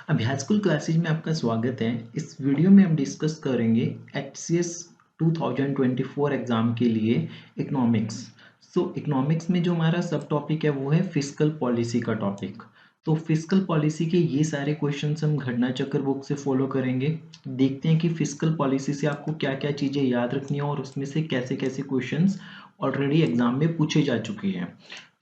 अभ्यास school classes में आपका स्वागत है। इस वीडियो में हम डिस्कस करेंगे एचसीएस 2024 एग्जाम के लिए इकोनॉमिक्स। इकोनॉमिक्स में जो हमारा सब टॉपिक है वो है फिस्कल पॉलिसी का टॉपिक। तो फिस्कल पॉलिसी के ये सारे क्वेश्चंस हम घटना चक्र बुक से फॉलो करेंगे। देखते हैं कि फिस्कल पॉलिसी से आपको क्या क्या चीज़ें याद रखनी है और उसमें से कैसे कैसे क्वेश्चंस ऑलरेडी एग्जाम में पूछे जा चुके हैं।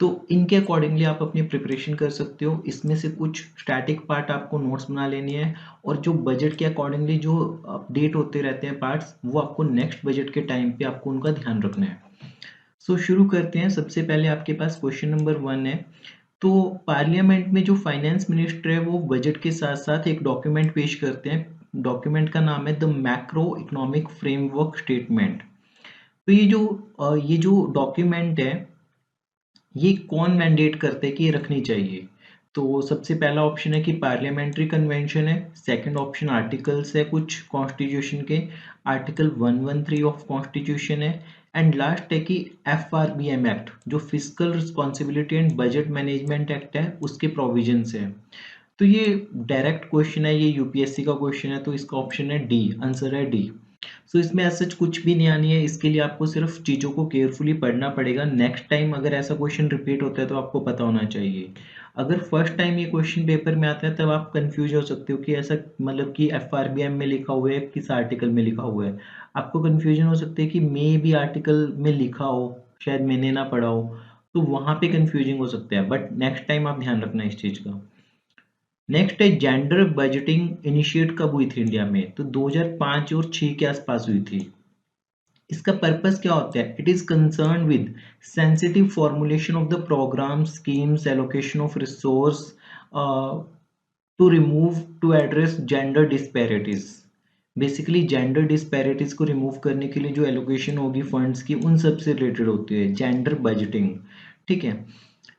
तो इनके अकॉर्डिंगली आप अपनी प्रिपरेशन कर सकते हो। इसमें से कुछ स्टैटिक पार्ट आपको नोट्स बना लेनी है और जो बजट के अकॉर्डिंगली जो अपडेट होते रहते हैं पार्ट्स, वो आपको नेक्स्ट बजट के टाइम पे आपको उनका ध्यान रखना है। शुरू करते हैं। सबसे पहले आपके पास क्वेश्चन नंबर 1 है। तो पार्लियामेंट में जो फाइनेंस मिनिस्टर है वो बजट के साथ साथ एक डॉक्यूमेंट पेश करते हैं। डॉक्यूमेंट का नाम है the macro economic framework statement. तो ये जो डॉक्यूमेंट है, ये कौन मैंडेट करते हैं कि ये रखनी चाहिए। तो सबसे पहला ऑप्शन है कि पार्लियामेंट्री कन्वेंशन है। सेकंड ऑप्शन आर्टिकल्स है कुछ कॉन्स्टिट्यूशन के, आर्टिकल 113 ऑफ कॉन्स्टिट्यूशन है। एंड लास्ट है कि एफआरबीएम एक्ट जो physical responsibility and budget management act है उसके प्रोविजंस है। तो ये डायरेक्ट क्वेश्चन है, ये यूपीएससी का क्वेश्चन है, तो इसका ऑप्शन है डी, आंसर है डी। इसमें ऐसा कुछ भी नहीं आनी है। इसके लिए आपको सिर्फ चीज़ों को केयरफुली पढ़ना पड़ेगा। नेक्स्ट टाइम अगर ऐसा क्वेश्चन रिपीट होता है तो आपको पता होना चाहिए। अगर फर्स्ट टाइम ये क्वेश्चन पेपर में आता है तब आप कंफ्यूज हो सकते हो कि ऐसा मतलब कि एफआरबीएम में लिखा हुआ है किस आर्टिकल में लिखा हुआ है। आपको कंफ्यूजन हो सकती है कि मे भी आर्टिकल में लिखा हो, शायद मैंने ना पढ़ा हो, तो वहां पे कंफ्यूजिंग हो सकता है। बट नेक्स्ट टाइम आप ध्यान रखना इस चीज़ का। नेक्स्ट है जेंडर बजटिंग इनिशिएट कब हुई थी इंडिया में। तो 2005 और 6 के आसपास हुई थी। इसका पर्पस क्या होता है? It is concern with sensitive formulation of the programme schemes allocation of resource to remove to address gender disparities. Basically gender disparities को रिमूव करने के लिए जो एलोकेशन होगी फंड्स की, उन सब से रिलेटेड होती है जेंडर बजटिंग। ठीक है।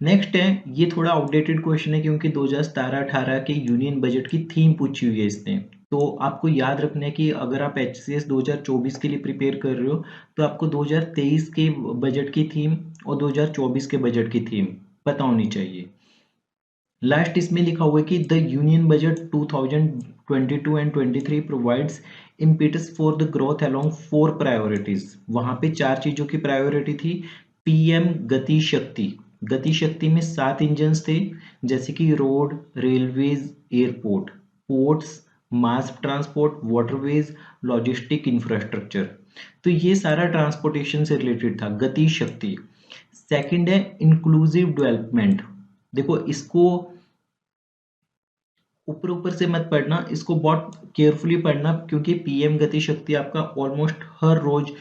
नेक्स्ट है, ये थोड़ा आउटडेटेड क्वेश्चन है क्योंकि 2017-18 के यूनियन बजट की थीम पूछी हुई है इसने। तो आपको याद रखना है कि अगर आप एचसीएस 2024 के लिए प्रिपेयर कर रहे हो तो आपको 2023 के बजट की थीम और 2024 के बजट की थीम पता होनी चाहिए। लास्ट इसमें लिखा हुआ है कि the union budget 2022 and 23 provides impetus for the growth along 4 priorities. वहां पे 4 चीजों की प्रायोरिटी थी। पीएम गति शक्ति, गति शक्ति में 7 इंजन थे, जैसे कि road, railways, airport, ports, mass transport, waterways, logistic infrastructure. तो ये सारा ट्रांसपोर्टेशन से रिलेटेड था, गति शक्ति। सेकंड है इंक्लूसिव डेवलपमेंट। देखो इसको ऊपर ऊपर से मत पढ़ना, इसको बहुत केयरफुली पढ़ना क्योंकि पीएम गति शक्ति आपका ऑलमोस्ट हर रोज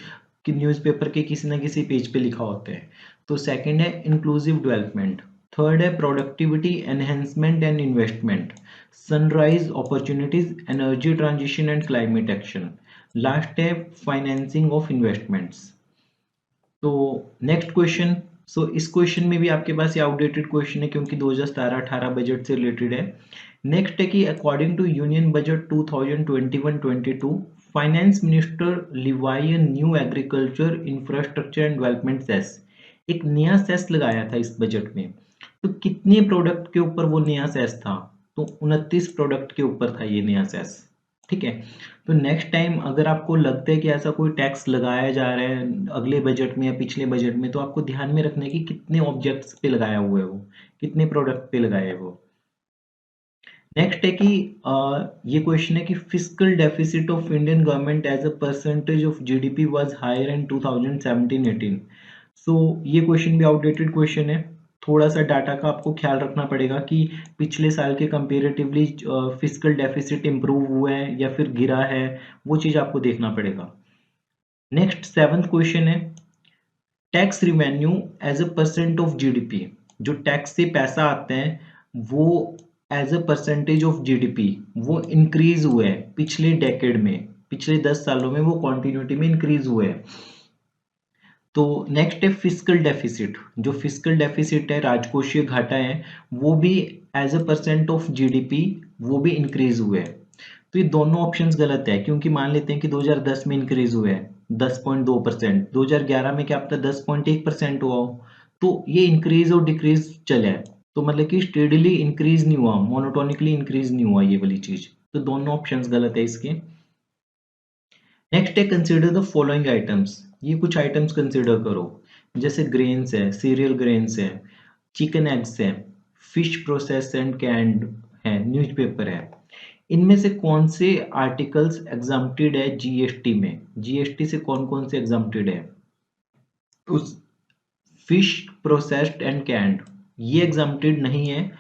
कि न्यूज़पेपर के किसी ना किसी पेज पे लिखा होता है। तो सेकंड है इंक्लूसिव डेवलपमेंट। थर्ड है productivity enhancement and investment, sunrise opportunities, energy transition and climate action. Last है फाइनेंसिंग ऑफ इन्वेस्टमेंट्स। तो नेक्स्ट क्वेश्चन। इस क्वेश्चन में भी आपके पास ये आउटडेटेड क्वेश्चन है क्योंकि 2017-18 बजट से रिलेटेड है। नेक्स्ट है कि according to union budget 2021-22 finance minister levy new agriculture infrastructure and development cess. एक नया सेस लगाया था इस बजट में। तो कितने प्रोडक्ट के ऊपर वो नया सेस था? तो 29 प्रोडक्ट के ऊपर था ये नया सेस। ठीक है। तो नेक्स्ट टाइम अगर आपको लगता है कि ऐसा कोई टैक्स लगाया जा रहा है अगले बजट में या पिछले बजट में, तो आपको ध्यान में रखना है कि कितने ऑब्जेक्ट्स पे लगाया हुआ है वो, कितने प्रोडक्ट पे लगाया है वो। नेक्स्ट है कि ये क्वेश्चन है कि fiscal deficit of Indian government as a percentage of GDP was higher in 2017-18। ये क्वेश्चन भी आउटडेटेड क्वेश्चन है। थोड़ा सा डाटा का आपको ख्याल रखना पड़ेगा कि पिछले साल के कंपेरेटिवली फिस्कल डेफिसिट इंप्रूव हुआ है या फिर गिरा है, वो चीज आपको देखना पड़ेगा। नेक्स्ट 7th क्वेश्चन है tax revenue as a percent of GDP. जो टैक्स से पैसा आता है वो as a percentage of GDP वो इंक्रीज हुआ है पिछले डेकेड में, पिछले 10 सालों में वो कॉन्टिन्यूटी में इंक्रीज हुआ है। तो नेक्स्ट है फिस्कल डेफिसिट। जो फिस्कल डेफिसिट है, राजकोषीय घाटा है, वो भी as a percent of GDP वो भी इंक्रीज हुआ है। तो ये दोनों ऑप्शंस गलत है क्योंकि मान लेते हैं कि 2010 में इंक्रीज हुआ है 10.2%, 2011 में क्या पता 10.1% हुआ हो। तो ये इंक्रीज और डिक्रीज चले है। तो मतलब कि स्टेडीली इंक्रीज नहीं हुआ, मोनोटोनिकली इंक्रीज नहीं हुआ ये वाली चीज, तो दोनों ऑप्शंस गलत है इसके। नेक्स्ट है कंसीडर द फॉलोइंग आइटम्स, ये कुछ आइटम्स कंसीडर करो, जैसे ग्रेन्स है, सीरियल ग्रेन्स है, चिकन एग्स है, फिश प्रोसेस एंड कैंड है, न्यूज़पेपर है। इनमें से कौन से आर्टिकल्स एग्जम्प्टेड है जीएसटी में, जीएसटी से कौन कौन से एग्जम्प्टेड है? उस फिश प्रोसेस्ड एंड कैंड ये एग्जम्प्टेड नहीं है,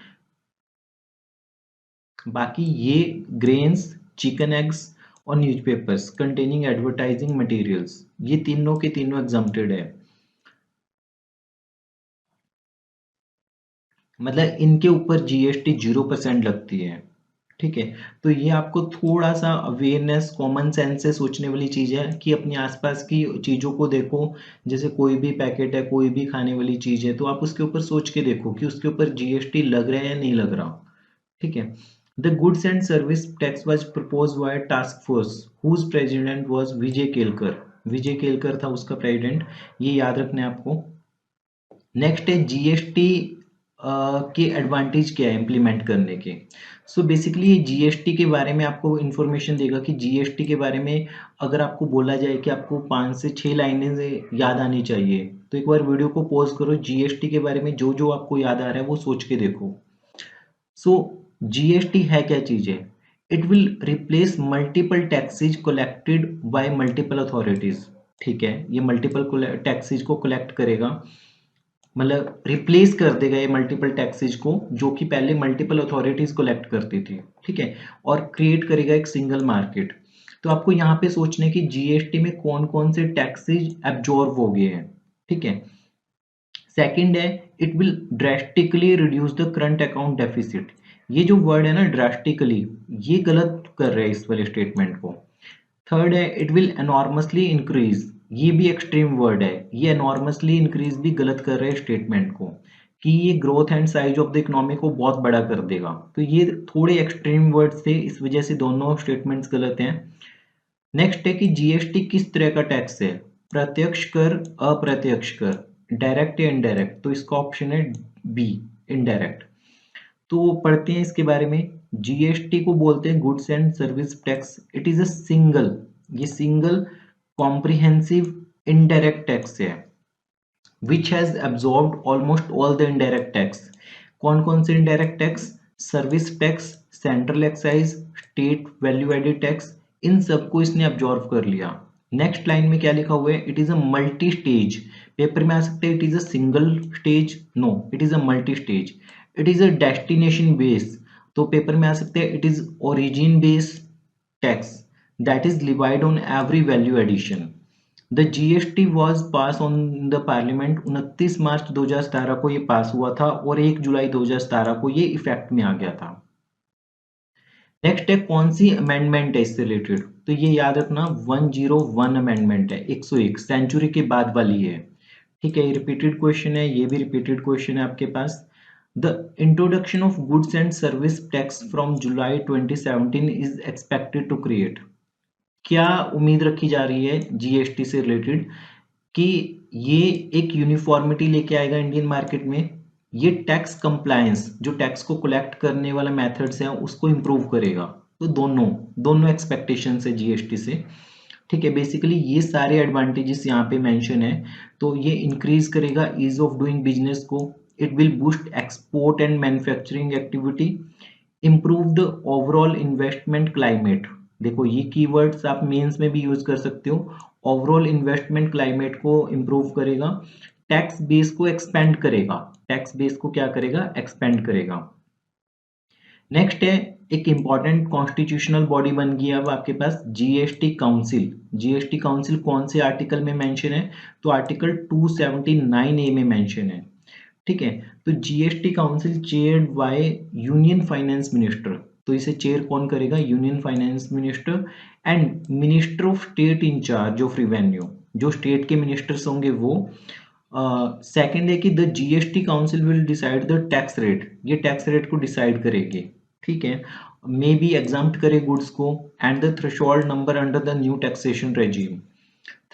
बाकी ये ग्रेन्स, चिकन एग्स और न्यूज़पेपर्स कंटेनिंग एडवर्टाइजिंग मटेरियल्स, ये तीनों के तीनों एग्जम्प्टेड है। मतलब इनके ऊपर जीएसटी 0% लगती है। ठीक है, तो ये आपको थोड़ा सा अवेयरनेस, कॉमन सेंस से सोचने वाली चीज है कि अपने आसपास की चीजों को देखो। जैसे कोई भी पैकेट है, कोई भी खाने वाली चीज है, तो आप उसके ऊपर सोच के देखो कि उसके ऊपर जीएसटी लग रहा है या नहीं लग रहा। ठीक है। The goods and service tax was proposed by task force whose president was Vijay Kelkar, Vijay Kelkar था उसका प्रेसिडेंट, ये याद रखना है आपको। नेक्स्ट है जीएसटी के एडवांटेज क्या है इम्प्लीमेंट करने के। सो बेसिकली ये जीएसटी के बारे में आपको इंफॉर्मेशन देगा कि जीएसटी के बारे में अगर आपको बोला जाए कि आपको 5 से 6 लाइनें से याद आनी चाहिए, तो एक बार वीडियो को पॉज करो, जीएसटी के बारे में जो जो आपको याद आ रहा है वो सोच के देखो। सो जीएसटी है क्या चीज है? It will replace multiple taxes collected by multiple authorities. ठीक है, ये मल्टीपल टैक्सेज को कलेक्ट करेगा, मतलब रिप्लेस कर देगा ये मल्टीपल टैक्सेज को, जो कि पहले मल्टीपल अथॉरिटीज कलेक्ट करती थी। ठीक है, और क्रिएट करेगा एक सिंगल मार्केट। तो आपको यहाँ पे सोचने की जीएसटी में कौन कौन से टैक्सेज एब्जॉर्ब हो गए हैं। ठीक है, सेकंड है it will drastically reduce the current account deficit. ये जो वर्ड है ना ड्रास्टिकली, ये गलत कर रहे हैं इस वाले स्टेटमेंट को। थर्ड है इट विल एनॉर्मसली इंक्रीज, ये भी एक्सट्रीम वर्ड है, ये एनॉर्मसली इंक्रीज भी गलत कर रहे हैं स्टेटमेंट को, कि ये growth and size of the economy को बहुत बड़ा कर देगा। तो ये थोड़े एक्सट्रीम वर्ड्स थे, इस वजह से दोनों स्टेटमेंट्स गलत हैं। नेक्स्ट है कि जीएसटी किस तरह का टैक्स है, प्रत्यक्ष कर, अप्रत्यक्ष कर, डायरेक्ट या इनडायरेक्ट, तो इसका ऑप्शन है बी, इनडायरेक्ट। तो पढ़ते हैं इसके बारे में। जीएसटी को बोलते हैं goods and service tax, it is a single, ये सिंगल कॉम्प्रिहेंसिव इनडायरेक्ट टैक्स है which has absorbed almost all the indirect tax। कौन कौन से indirect tax? Service tax, central excise, state value added tax, इन सबको इसने अब्जॉर्व कर लिया। नेक्स्ट लाइन में क्या लिखा हुआ है? It is a multi stage. Paper में आ सकते हैं it is a single stage, no it is a multi stage. It is a destination base, तो पेपर में आ सकते हैं it is origin base tax that is levied on every value addition. The GST was pass on the parliament, 29 March 2017 को ये पास हुआ था और 1 जुलाई 2017 को ये इफेक्ट में आ गया था। नेक्स्ट है कौन सी अमेंडमेंट है इससे रिलेटेड, तो ये याद रखना 101 अमेंडमेंट है, 101 सेंचुरी के बाद वाली है। ठीक है, ये रिपीटेड क्वेश्चन है, ये भी रिपीटेड क्वेश्चन है आपके पास। The introduction of goods and service tax from July 2017 is expected to create, क्या उम्मीद रखी जा रही है जीएसटी से रिलेटेड कि ये एक यूनिफॉर्मिटी लेके आएगा इंडियन मार्केट में, ये टैक्स कंप्लायंस, जो टैक्स को कलेक्ट करने वाला मेथड्स हैं उसको इम्प्रूव करेगा। तो दोनों दोनों एक्सपेक्टेशन है जीएसटी से। ठीक है, बेसिकली ये सारे एडवांटेजेस यहाँ पे मेंशन है। तो ये इंक्रीज करेगा ईज ऑफ डूइंग बिजनेस को, it will boost export and manufacturing activity, improve the overall investment climate. देखो ये कीवर्ड्स आप मेंस में भी यूज कर सकते हो, ओवरऑल इन्वेस्टमेंट क्लाइमेट को इम्प्रूव करेगा, टैक्स बेस को एक्सपेंड करेगा, टैक्स बेस को क्या करेगा? एक्सपेंड करेगा। नेक्स्ट है एक इंपॉर्टेंट कॉन्स्टिट्यूशनल बॉडी बन गई अब आपके पास जीएसटी काउंसिल। जीएसटी काउंसिल कौन से आर्टिकल में मेंशन है? तो आर्टिकल 279A में मेंशन है। ठीक है, तो GST council chaired by union finance minister, तो इसे चेयर कौन करेगा? Union finance minister and minister of state in charge of revenue, जो स्टेट के मिनिस्टर्स होंगे वो। सेकंड है कि the GST council will decide the tax rate, ये टैक्स रेट को डिसाइड करेगी। ठीक है, मे बी एग्जाम्प्ट करे गुड्स को and the threshold number under the new taxation regime.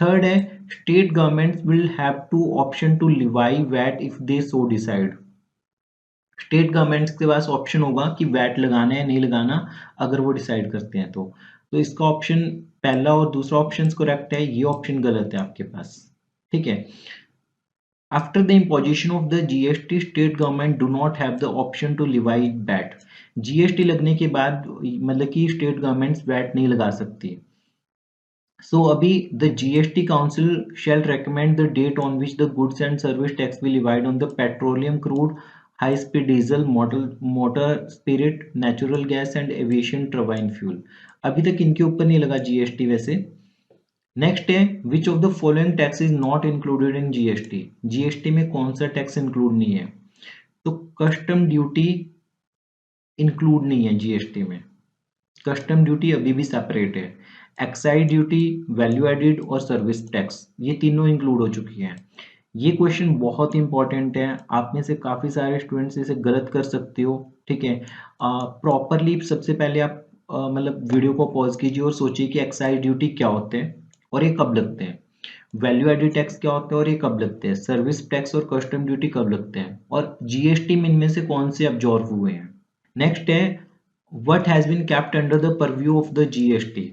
Third है state governments will have to option to levy VAT if they so decide. State governments के पास option होगा कि वैट लगाना है नहीं लगाना, अगर वो डिसाइड करते हैं तो इसका ऑप्शन पहला और दूसरा ऑप्शन करेक्ट है, ये ऑप्शन गलत है आपके पास। ठीक है। After the imposition of the GST, state government do not have the option to levy VAT. GST लगने के बाद मतलब कि स्टेट गवर्नमेंट्स वैट नहीं लगा सकती। So अभी the GST Council shall recommend the date on which the goods and service tax will levied on the petroleum, crude, high speed diesel, motor spirit, natural gas and aviation turbine fuel। अभी तक इनके ऊपर नहीं लगा GST वैसे। Next है विच of the following tax is not included in GST. GST में कौन सा टैक्स इंक्लूड नहीं है? तो कस्टम ड्यूटी इंक्लूड नहीं है जीएसटी में। कस्टम ड्यूटी अभी भी सेपरेट है। एक्साइज ड्यूटी, वैल्यू एडिड और सर्विस टैक्स ये तीनों इंक्लूड हो चुकी हैं। ये क्वेश्चन बहुत इंपॉर्टेंट है, आप में से काफी सारे स्टूडेंट्स इसे गलत कर सकते हो। ठीक है। प्रॉपरली सबसे पहले आप मतलब वीडियो को पॉज कीजिए और सोचिए कि एक्साइज ड्यूटी क्या होते हैं और ये कब लगते हैं, वैल्यू एडिड टैक्स क्या होते हैं और ये कब लगते हैं, सर्विस टैक्स और कस्टम ड्यूटी कब लगते हैं, और जीएसटी में इनमें से कौन से अब्जॉर्व हुए हैं। नेक्स्ट है what has been kept under the purview of the GST,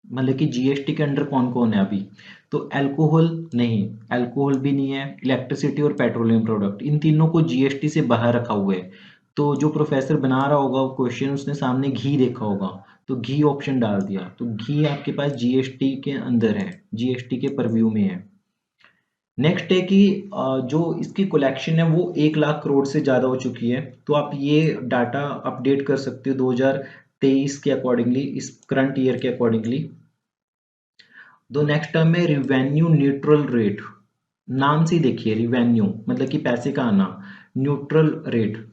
मतलब कि जीएसटी के अंडर कौन कौन है अभी। तो अल्कोहल नहीं, अल्कोहल भी नहीं है, इलेक्ट्रिसिटी और पेट्रोलियम प्रोडक्ट इन तीनों को जीएसटी से बाहर रखा हुआ है। तो जो प्रोफेसर बना रहा होगा वो क्वेश्चन उसने सामने घी देखा होगा तो घी ऑप्शन डाल दिया, तो घी आपके पास जीएसटी के अंदर है, जीएसटी के परव्यू में है। नेक्स्ट है कि जो इसकी कलेक्शन है वो 1 लाख करोड़ से ज़्यादा हो चुकी है। तो आप ये डाटा अपडेट कर सकते हो 2023 के अकॉर्डिंगली, इस करंट ईयर के अकॉर्डिंगली। दो नेक्स्ट टर्म है रिवेन्यू न्यूट्रल रेट। नाम से देखिए रिवेन्यू मतलब कि पैसे का आना, न्यूट्रल रेट।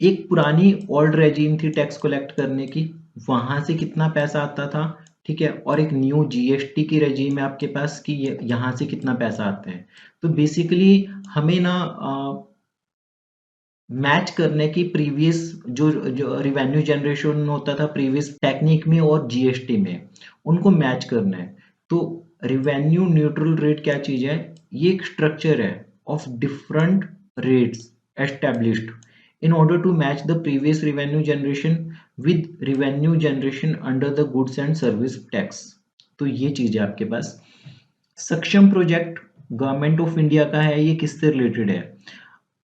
एक पुरानी ओल्ड रेजीम थी टैक्स कलेक्ट करने की, वहां से कितना पैसा आता था। ठीक है। और एक न्यू जीएसटी की रेजीम है आपके पास कि यहाँ से कितना पैसा आता है। तो बेसिकली हमें ना मैच करने की प्रीवियस जो रिवेन्यू जनरेशन होता था प्रीवियस टेक्निक में और जीएसटी में, उनको मैच करना है। तो रिवेन्यू न्यूट्रल रेट क्या चीज है? ये एक स्ट्रक्चर है of different rates established in order to match the previous revenue generation with revenue generation under the goods and service tax। तो ये चीज है आपके पास। सक्षम प्रोजेक्ट गवर्नमेंट ऑफ इंडिया का है, ये किससे रिलेटेड है?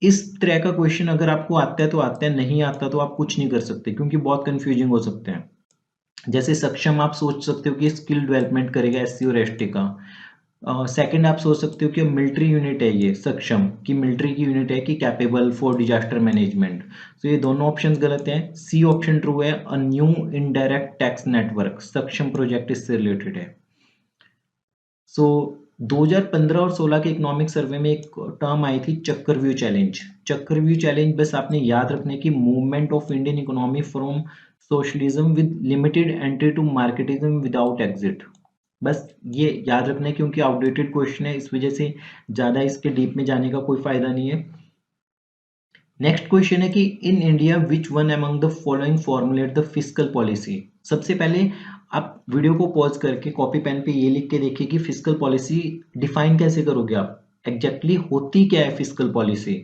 इस तरह का क्वेश्चन अगर आपको आता है तो आता है, नहीं आता तो आप कुछ नहीं कर सकते क्योंकि बहुत कंफ्यूजिंग हो सकते हैं। जैसे सक्षम आप सोच सकते हो कि स्किल डेवलपमेंट करेगा एससी और एसटी का। सेकंड आप सोच सकते हो कि मिलिट्री यूनिट है ये सक्षम, कि मिलिट्री की यूनिट है कि कैपेबल फॉर डिजास्टर मैनेजमेंट। तो ये दोनों ऑप्शंस गलत हैं। सी ऑप्शन ट्रू है, a new indirect tax network, सक्षम प्रोजेक्ट इससे रिलेटेड है। सो 2015 और 16 के इकोनॉमिक सर्वे में एक टर्म आई थी चक्रव्यूह चैलेंज। चक्रव्यूह चैलेंज बस आपने याद रखने की movement of Indian economy from socialism with limited entry to marketism without exit. बस ये याद रखना है क्योंकि आउटडेटेड क्वेश्चन है, इस वजह से ज्यादा इसके डीप में जाने का कोई फायदा नहीं है। नेक्स्ट क्वेश्चन है कि in India which one among the following formulate the fiscal policy. सबसे पहले आप वीडियो को पॉज करके कॉपी पेन पे ये लिख के देखिए कि फिस्कल पॉलिसी डिफाइन कैसे करोगे आप, एग्जैक्टली होती क्या है फिस्कल पॉलिसी।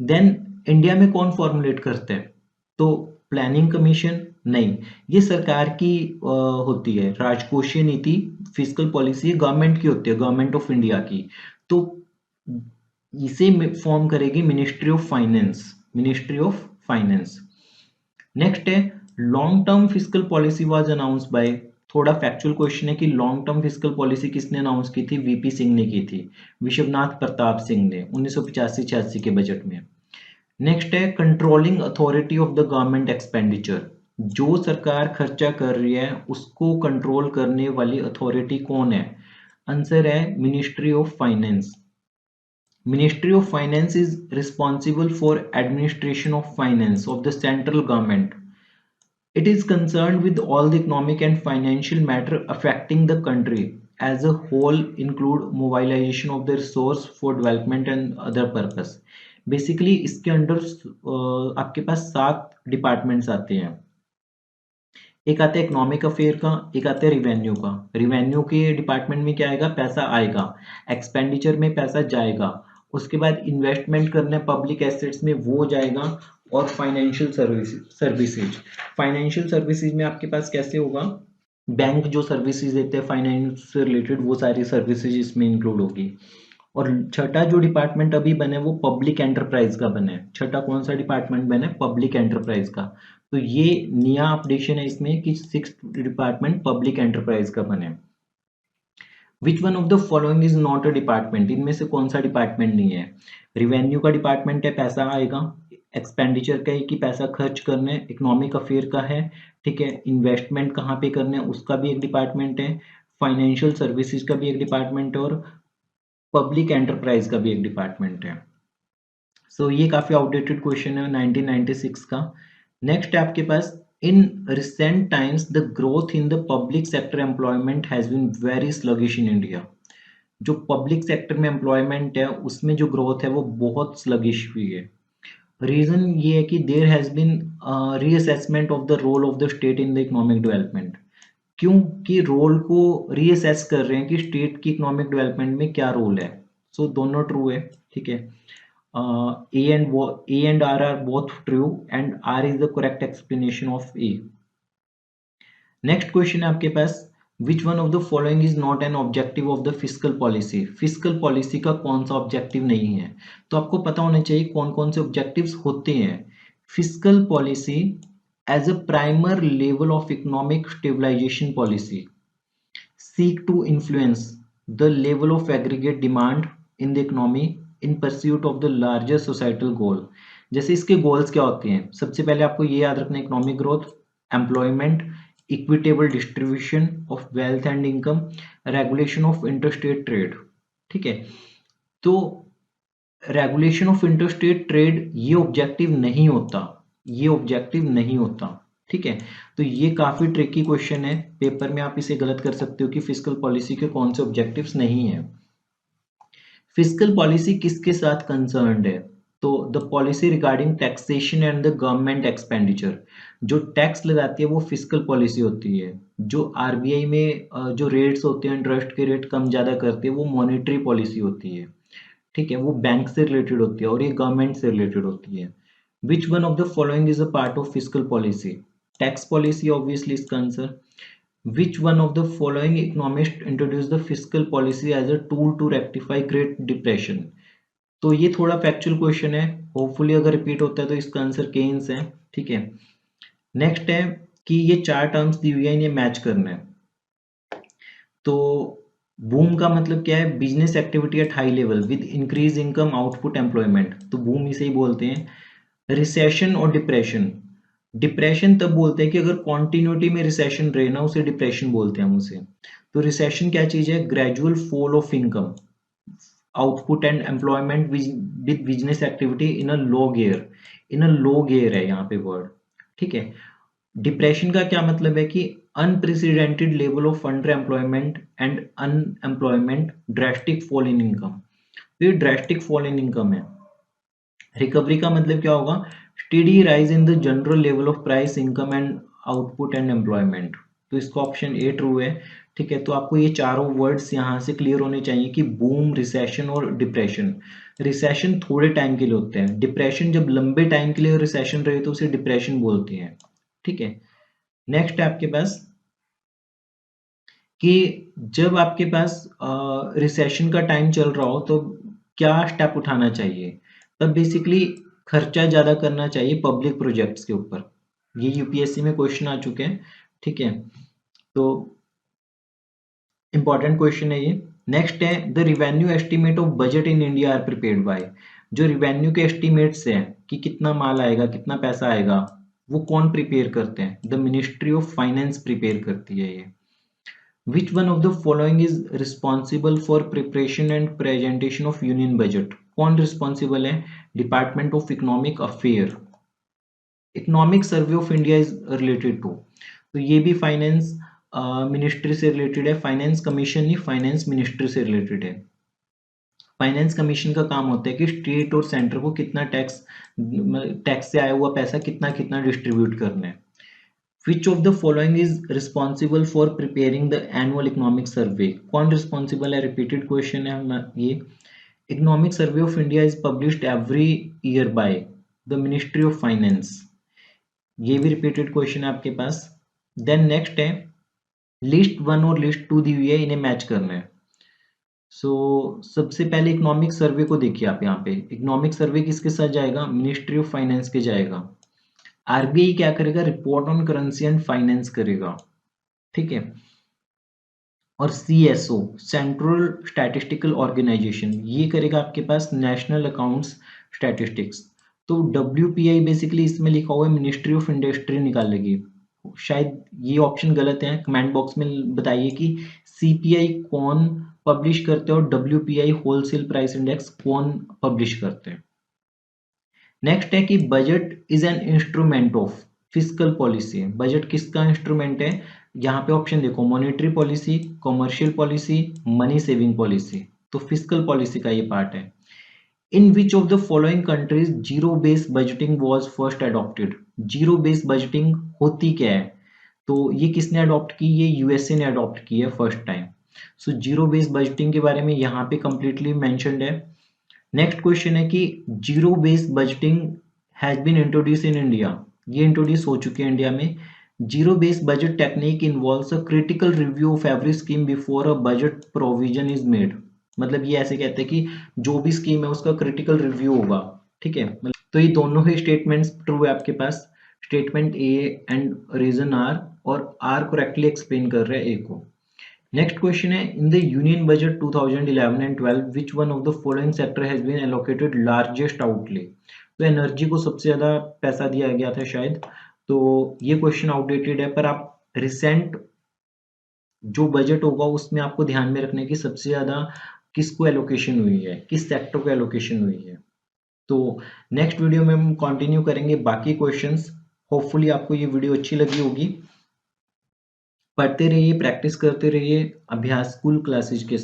देन इंडिया में कौन फॉर्मुलेट करते हैं? तो प्लानिंग कमीशन नहीं, ये सरकार की होती है राजकोषीय नीति। फिस्कल पॉलिसी गवर्नमेंट की होती है, गवर्नमेंट ऑफ इंडिया की। तो इसे फॉर्म करेगी ministry of finance, ministry of finance. Next है long term fiscal policy was announce by. थोड़ा फैक्चुअल क्वेश्चन है कि लॉन्ग टर्म फिस्कल पॉलिसी किसने अनाउंस की थी? वीपी सिंह ने की थी, विश्वनाथ प्रताप सिंह ने 1985-86 के बजट में। नेक्स्ट है controlling authority of the government expenditure. जो सरकार खर्चा कर रही है उसको कंट्रोल करने वाली अथॉरिटी कौन है? आंसर है ministry of finance. Ministry of Finance is responsible for administration of finance of the central government. It is concerned with all the economic and financial matter affecting the country as a whole, include mobilization of the resource for development and other purpose. Basically इसके under आपके पास 7 departments आते हैं। एक आता है economic affair का, एक आता है रिवेन्यू का। रिवेन्यू के डिपार्टमेंट में क्या आएगा? पैसा आएगा। एक्सपेंडिचर में पैसा जाएगा। उसके बाद इन्वेस्टमेंट करना है पब्लिक एसेट्स में, वो जाएगा। और फाइनेंशियल सर्विसेज, फाइनेंशियल सर्विसेज में आपके पास कैसे होगा, बैंक जो सर्विसेज देते हैं फाइनेंस से रिलेटेड, वो सारी सर्विसेज इसमें इंक्लूड होगी। और छठा जो डिपार्टमेंट अभी बने वो पब्लिक एंटरप्राइज का बने। छठा कौन सा डिपार्टमेंट बने, पब्लिक एंटरप्राइज का। तो ये नया अपडेशन है इसमें कि सिक्स्थ डिपार्टमेंट पब्लिक एंटरप्राइज का बने। विच one of the following is not a department, इनमें से कौन सा डिपार्टमेंट नहीं है। रिवेन्यू का डिपार्टमेंट है, पैसा आएगा। एक्सपेंडिचर का है कि पैसा खर्च करने, इकोनॉमिक अफेयर का है। ठीक है, इन्वेस्टमेंट कहाँ पे करने उसका भी एक डिपार्टमेंट है। फाइनेंशियल सर्विसेज का भी एक डिपार्टमेंट है, और पब्लिक एंटरप्राइज का भी एक डिपार्टमेंट है। सो ये काफी आउटडेटेड क्वेश्चन है 1996 का। नेक्स्ट है आपके पास, in recent times the growth in the public sector employment has been very sluggish in India. जो पब्लिक सेक्टर में एम्प्लॉयमेंट है उसमें जो ग्रोथ है वो बहुत स्लगिश हुई है। रीजन ये है कि there has been reassessment of the role of the state in the economic development. क्योंकि रोल को रीअसेस कर रहे हैं कि स्टेट की इकोनॉमिक डेवलपमेंट में क्या रोल है। सो दोनों ट्रू है। ठीक है, A and R are both true and R is the correct explanation of A. Next question है आपके पास, which one of the following is not an objective of the fiscal policy. Fiscal policy का कौन सा objective नहीं है। तो आपको पता होना चाहिए कौन कौन से ऑब्जेक्टिव्स होते हैं। Fiscal policy as a primer level of economic stabilisation policy seek to influence the level of aggregate demand in the economy in pursuit of the larger societal goal। जैसे इसके गोल्स क्या होते हैं, सबसे पहले आपको ये याद रखना है, economic growth, employment, equitable distribution of wealth and income, regulation of interstate trade. ठीक है, तो रेगुलेशन ऑफ इंटरस्टेट ट्रेड ये ऑब्जेक्टिव नहीं होता, ये ऑब्जेक्टिव नहीं होता। ठीक है, तो ये काफी ट्रिकी क्वेश्चन है, पेपर में आप इसे गलत कर सकते हो कि फिस्कल पॉलिसी के कौन से ऑब्जेक्टिव्स नहीं है। फिस्कल पॉलिसी किसके साथ कंसर्न्ड है, तो the policy regarding taxation and the government expenditure. जो टैक्स लगाती है वो फिस्कल पॉलिसी होती है। जो आरबीआई में जो रेट्स होते हैं, इंटरेस्ट के रेट कम ज्यादा करती है, वो मॉनेटरी पॉलिसी होती है। ठीक है, वो बैंक से रिलेटेड होती है और ये गवर्नमेंट से रिलेटेड होती है। Which one of the following is a part of fiscal policy, tax policy obviously इसका answer. Which one of the following economist introduce the fiscal policy as a tool to rectify great depression. तो ये थोड़ा factual question है, hopefully अगर repeat होता है तो इसका आंसर केन्स है। ठीक है, नेक्स्ट है कि ये चार टर्म्स दी हुई है, इन्हें मैच करना है। तो बूम का मतलब क्या है, business activity at high level with increase income output employment, तो बूम इसे ही बोलते हैं। रिसेशन और डिप्रेशन, डिप्रेशन तब बोलते हैं कि अगर कॉन्टिन्यूटी में रिसेशन रहे ना, उसे डिप्रेशन बोलते हैं हम उसे। तो रिसेशन क्या चीज है, gradual fall of income output and employment with business activity in a low gear, in a low gear है यहाँ पे वर्ड। ठीक है, डिप्रेशन का क्या मतलब है कि unprecedented level of under employment and unemployment, drastic fall in income. तो ये ड्रेस्टिक फॉल इन इनकम है। रिकवरी का मतलब क्या होगा, steady rise in the general level of price, income and output and employment. तो इसका ऑप्शन ए ट्रू है। ठीक है, तो आपको ये चारों वर्ड्स यहाँ से क्लियर होने चाहिए कि बूम, रिसेशन और डिप्रेशन। रिसेशन थोड़े टाइम के लिए होते हैं, डिप्रेशन जब लंबे टाइम के लिए रिसेशन रहे तो उसे डिप्रेशन बोलते हैं। ठीक है, नेक्स्ट है आपके पास कि जब आपके पास रिसेशन का टाइम चल रहा हो तो क्या स्टेप उठाना चाहिए। तब बेसिकली खर्चा ज्यादा करना चाहिए पब्लिक प्रोजेक्ट्स के ऊपर। ये यूपीएससी में क्वेश्चन आ चुके हैं। ठीक है, तो इंपॉर्टेंट क्वेश्चन है ये। नेक्स्ट है, the revenue estimate of budget in India are prepared by. जो रिवेन्यू के एस्टीमेट्स हैं कि कितना माल आएगा, कितना पैसा आएगा, वो कौन प्रिपेयर करते हैं, the ministry of finance prepare करती है ये। Which one of the following is responsible for preparation and presentation of union budget? कौन responsible है, department of economic affair. Economic survey of India is related to, तो ये भी finance ministry से related है। फाइनेंस कमीशन नहीं, finance ministry से related है। फाइनेंस कमीशन का काम होता है कि स्टेट और सेंटर को कितना टैक्स, टैक्स से आया हुआ पैसा कितना कितना डिस्ट्रीब्यूट करना है। Which of the following is responsible for preparing the annual economic survey? कौन responsible है, repeated question है ये। Economic survey of India is published every year by the ministry of finance. ये भी रिपीटेड क्वेश्चन है आपके पास। देन नेक्स्ट है list one और लिस्ट टू दी हुई है, इन्हें मैच करना है। सबसे पहले इकोनॉमिक सर्वे को देखिए आप यहाँ पे। इकोनॉमिक सर्वे किसके साथ जाएगा? मिनिस्ट्री ऑफ फाइनेंस के जाएगा। आरबीआई क्या करेगा? Report on currency and finance करेगा, ठीक है। और सीएसओ सेंट्रल स्टैटिस्टिकल ऑर्गेनाइजेशन ये करेगा आपके पास नेशनल अकाउंट्स स्टैटिस्टिक्स। तो डब्ल्यूपीआई बेसिकली इसमें लिखा हुआ है मिनिस्ट्री ऑफ इंडस्ट्री निकालेगी। शायद ये ऑप्शन गलत है, कमेंट बॉक्स में बताइए कि सीपीआई कौन पब्लिश करते हैं और डब्ल्यूपीआई होलसेल प्राइस इंडेक्स कौन पब्लिश करते हैं। नेक्स्ट है कि budget is an instrument of fiscal policy. Budget किसका इंस्ट्रूमेंट है? यहाँ पे ऑप्शन देखो, monetary policy, commercial policy, money saving policy. तो फिस्कल पॉलिसी का ये पार्ट है। In which of the following countries zero based budgeting was first adopted? Zero based budgeting होती क्या है? तो ये किसने अडॉप्ट की? ये यूएसए ने अडॉप्ट की है first time. So zero based budgeting के बारे में यहाँ पे कंप्लीटली मेंशन्ड है। नेक्स्ट क्वेश्चन है कि zero based budgeting has been introduce in India. ये इंट्रोड्यूस हो चुकी है इंडिया में। Zero based budget technique involves a critical review of every scheme before a budget provision is made. मतलब ये ऐसे कहते हैं कि जो भी स्कीम है उसका क्रिटिकल रिव्यू होगा, ठीक है। तो ये दोनों ही स्टेटमेंट्स ट्रू है आपके पास। Statement A and reason R, और आर करेक्टली एक्सप्लेन कर रहे हैं ए को। नेक्स्ट क्वेश्चन है in the union budget 2011 and 12 which one of the following sector has been allocated largest outlay? तो एनर्जी को सबसे ज्यादा पैसा दिया गया था शायद। तो ये क्वेश्चन आउटडेटेड है, पर आप रिसेंट जो बजट होगा उसमें आपको ध्यान में रखने की सबसे ज्यादा किसको एलोकेशन हुई है, किस सेक्टर को एलोकेशन हुई है। तो नेक्स्ट वीडियो में हम कंटिन्यू करेंगे बाकी क्वेश्चंस। होपफुली आपको ये वीडियो अच्छी लगी होगी। पढ़ते रहिए, प्रैक्टिस करते रहिए अभ्यास स्कूल क्लासेज के